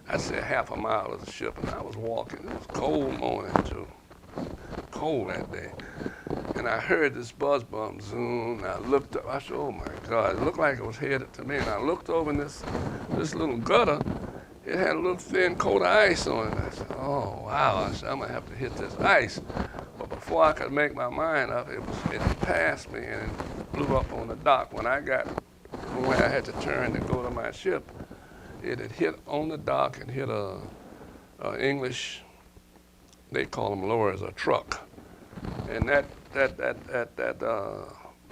I'd say, half a mile of the ship, and I was walking. It was a cold morning, too. cold that day. And I heard this buzz bomb zoom, and I looked up. I said, oh my God, it looked like it was headed to me. And I looked over in this little gutter. It had a little thin coat of ice on it. I said, oh wow, I said, I'm gonna have to hit this ice. But before I could make my mind up, it passed me and it blew up on the dock. When I got where I had to turn to go to my ship, it had hit on the dock and hit a English, they call them lowers, a truck. And that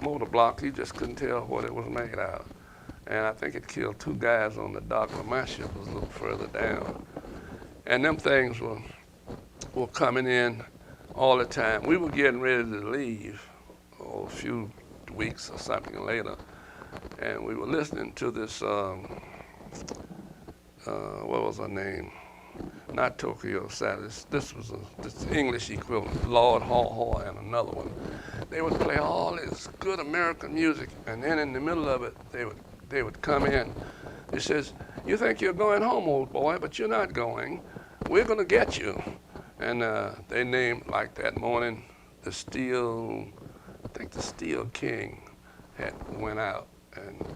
motor block, you just couldn't tell what it was made out of. And I think it killed 2 guys on the dock, but my ship was a little further down. And them things were coming in all the time. We were getting ready to leave a few weeks or something later, and we were listening to this, what was her name? Not Tokyo Saturday. This was this English equivalent, Lord Haw Haw and another one. They would play all this good American music, and then in the middle of it, they would come in. It says, you think you're going home, old boy, but you're not going. We're gonna get you. And they named, like that morning, I think the Steel King went out, and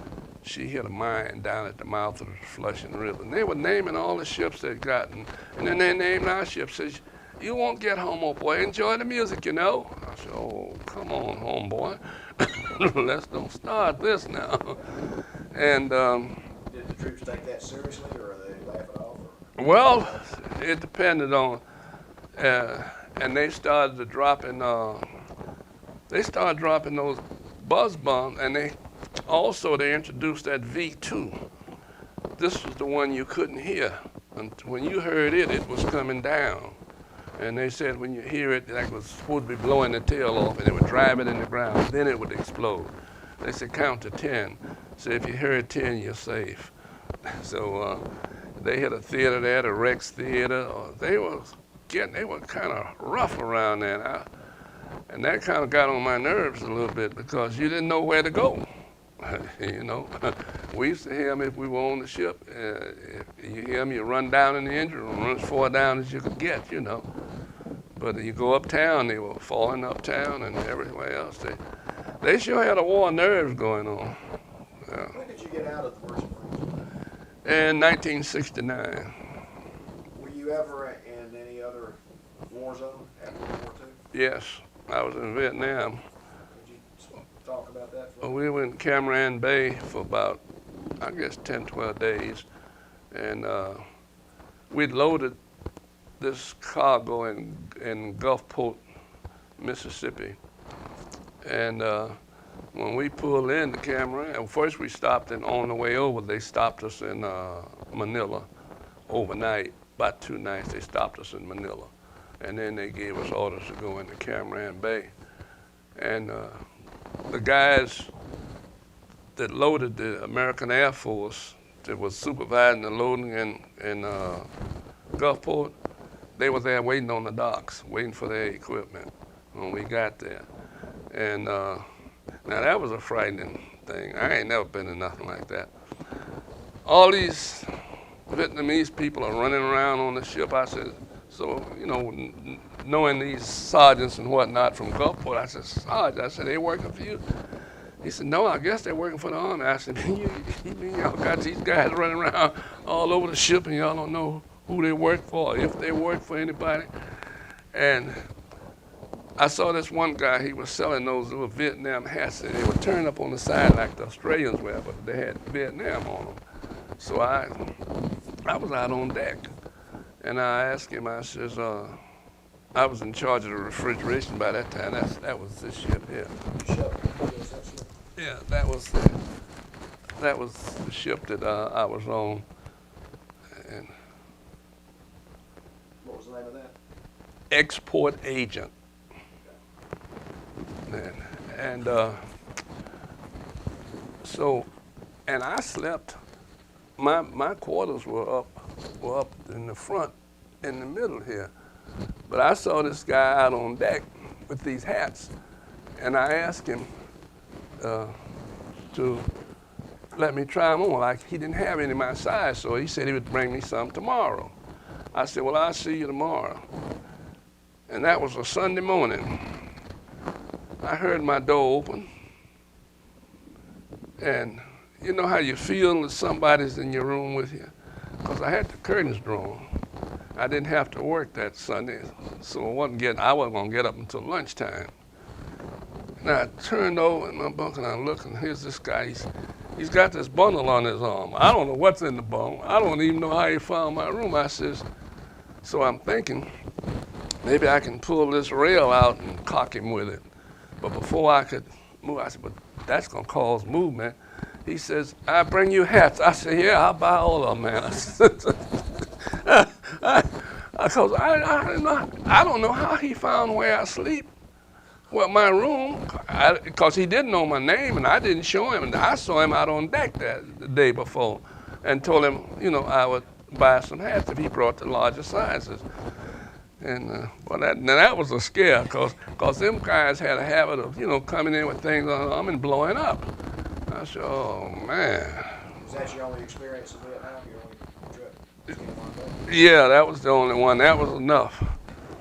she hit a mine down at the mouth of the Flushing River. And they were naming all the ships they'd gotten. And then they named our ship, says, you won't get home, old boy. Enjoy the music, you know. I said, oh, come on, homeboy. Let's don't start this now. And did the troops take that seriously, or are they laughing off? well, it depended on, and they started dropping those buzz bombs, and they introduced that V2. This was the one you couldn't hear. And when you heard it, it was coming down. And they said when you hear it, like it was supposed to be blowing the tail off, and it would drive it in the ground, then it would explode. They said count to 10. So if you heard 10, you're safe. So they had a theater there, the Rex Theater. They were kind of rough around there. And that kind of got on my nerves a little bit because you didn't know where to go. You know, we used to hear them if we were on the ship. If you hear them, you run down in the engine room, run as far down as you could get, you know. But you go uptown, they were falling uptown and everywhere else. They sure had a war of nerves going on. When did you get out of the Persian Gulf? In 1969. Were you ever in any other war zone after World War II? Yes, I was in Vietnam. Could you talk about that for me? We were in Cam Bay for about, I guess, 10, 12 days. And we'd loaded this cargo in Gulfport, Mississippi. And when we pulled in the Cam, first we stopped, and on the way over, they stopped us in Manila overnight. About 2 nights, they stopped us in Manila. And then they gave us orders to go into Cam Bay. And the guys that loaded the American Air Force that was supervising the loading in Gulfport, they were there waiting on the docks, waiting for their equipment when we got there. And now that was a frightening thing. I ain't never been in nothing like that. All these Vietnamese people are running around on the ship. I said, so, you know, knowing these sergeants and whatnot from Gulfport, I said, Sarge, I said, they working for you? He said, no, I guess they're working for the Army. I said, you mean y'all got these guys running around all over the ship and y'all don't know who they work for, if they work for anybody? And I saw this one guy, he was selling those little Vietnam hats, and they were turned up on the side like the Australians wear, but they had Vietnam on them. So I was out on deck, and I asked him, I says, I was in charge of the refrigeration by that time. That was this ship here. Yeah, that was the ship that I was on. And What was the name of that? Export Agent. And I slept. My quarters were up in the front, in the middle here. But I saw this guy out on deck with these hats, and I asked him to let me try them on. Like, he didn't have any of my size, so he said he would bring me some tomorrow. I said, well, I'll see you tomorrow. And that was a Sunday morning. I heard my door open, and you know how you feel that somebody's in your room with you? Because I had the curtains drawn. I didn't have to work that Sunday, so I wasn't gonna get up until lunchtime. And I turned over in my bunk and I looked, and here's this guy. He's got this bundle on his arm. I don't know what's in the bundle. I don't even know how he found my room. I says, so I'm thinking, maybe I can pull this rail out and cock him with it. But before I could move, I said, but that's gonna cause movement. He says, I bring you hats. I said, yeah, I'll buy all of them, man. I don't know how he found where I sleep. Well, my room, because he didn't know my name and I didn't show him. And I saw him out on deck the day before and told him, you know, I would buy some hats if he brought the larger sizes. And well, that was a scare, because them guys had a habit of, you know, coming in with things on them and blowing up. I said, oh, man. Was that your only experience in Vietnam? Your only trip? Yeah, that was the only one. That was enough.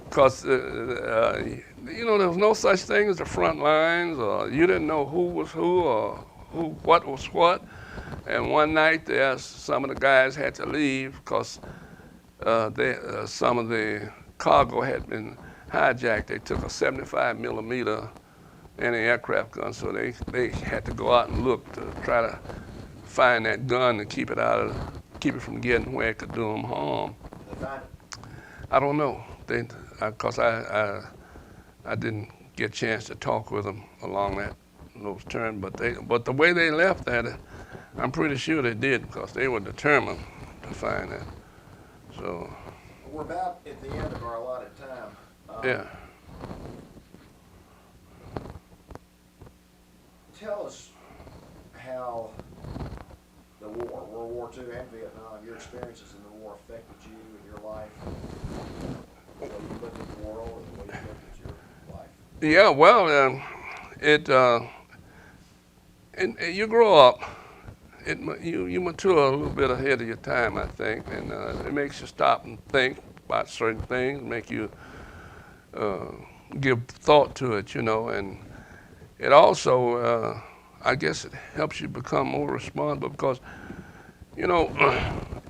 Because, you know, there was no such thing as the front lines, or you didn't know who was who or what was what. And one night there, some of the guys had to leave because some of the cargo had been hijacked. They took a 75 millimeter anti-aircraft gun, so they had to go out and look to try to find that gun and keep it from getting where it could do them harm. Did they find it? I don't know, because I didn't get a chance to talk with them along those terms, but the way they left that, I'm pretty sure they did, because they were determined to find that. So. We're about at the end of our allotted time. Yeah. Tell us how the war, World War II and Vietnam, your experiences in the war affected you and your life, the way you looked at the world and the way you looked at your life. Yeah, well, you grow up, you mature a little bit ahead of your time, I think, and it makes you stop and think about certain things, make you give thought to it, you know, and it also, I guess it helps you become more responsible because, you know,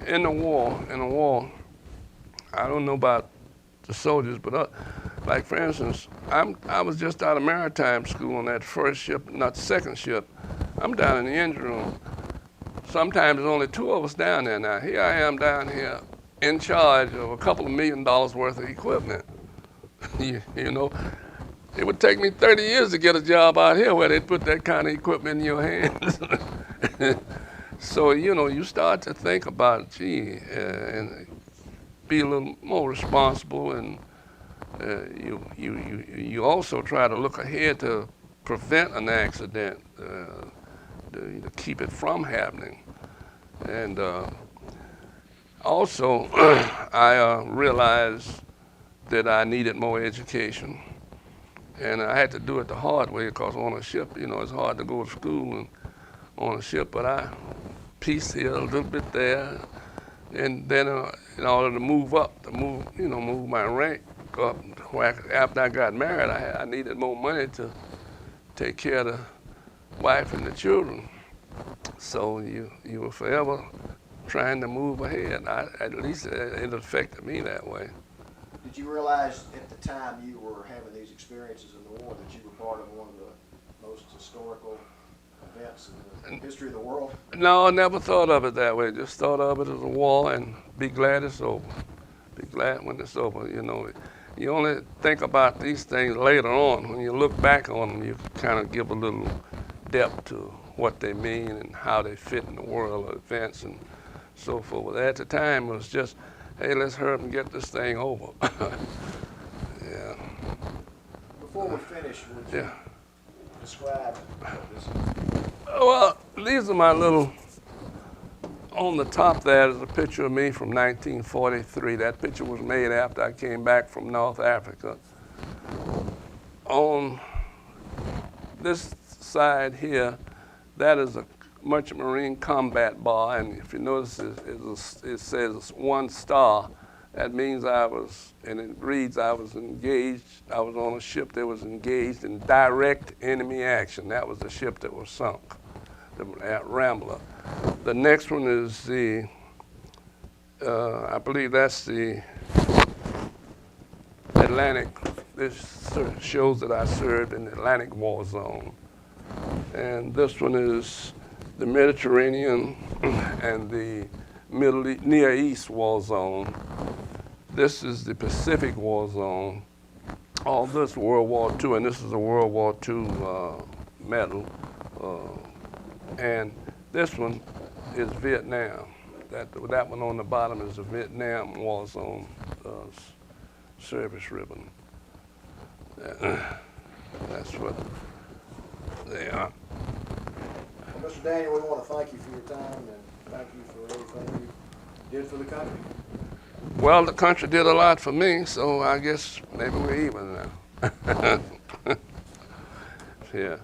in the war, I don't know about the soldiers, but like for instance, I was just out of maritime school on that first ship, not the second ship. I'm down in the engine room. Sometimes there's only two of us down there now. Here I am down here in charge of a couple of $1 million worth of equipment. you know, it would take me 30 years to get a job out here where they'd put that kind of equipment in your hands. So, you know, you start to think about, gee, and be a little more responsible, and you also try to look ahead to prevent an accident, to keep it from happening. And also, I realized that I needed more education. And I had to do it the hard way, because on a ship, you know, it's hard to go to school and on a ship, but I pieced here a little bit there. And then in order to move my rank up, after I got married, I needed more money to take care of the wife and the children. So you were forever trying to move ahead. At least it affected me that way. Did you realize at the time you were having these experiences in the war that you were part of one of the most historical events in the history of the world? No, I never thought of it that way. Just thought of it as a war and be glad it's over. Be glad when it's over, you know. You only think about these things later on. When you look back on them, you kind of give a little depth to what they mean and how they fit in the world of events and so forth. But at the time, it was just, hey, let's hurry up and get this thing over. Yeah. Before we finish, would you describe what this is? Well, these are my little, on the top there is a picture of me from 1943. That picture was made after I came back from North Africa. On this side here, that is a Merchant Marine Combat Bar, and if you notice, it says 1 star, That means and it reads I was engaged, I was on a ship that was engaged in direct enemy action. That was the ship that was sunk, the Rambler. The next one is the, I believe that's the Atlantic. This shows that I served in the Atlantic War Zone. And this one is the Mediterranean and the Near East War Zone. This is the Pacific War Zone. All this World War II, and this is a World War II medal. And this one is Vietnam. That one on the bottom is the Vietnam War Zone service ribbon. That's what they are. Well, Mr. Daniel, we want to thank you for your time and thank you for everything you did for the country. Well, the country did a lot for me, so I guess maybe we're even now. Yeah.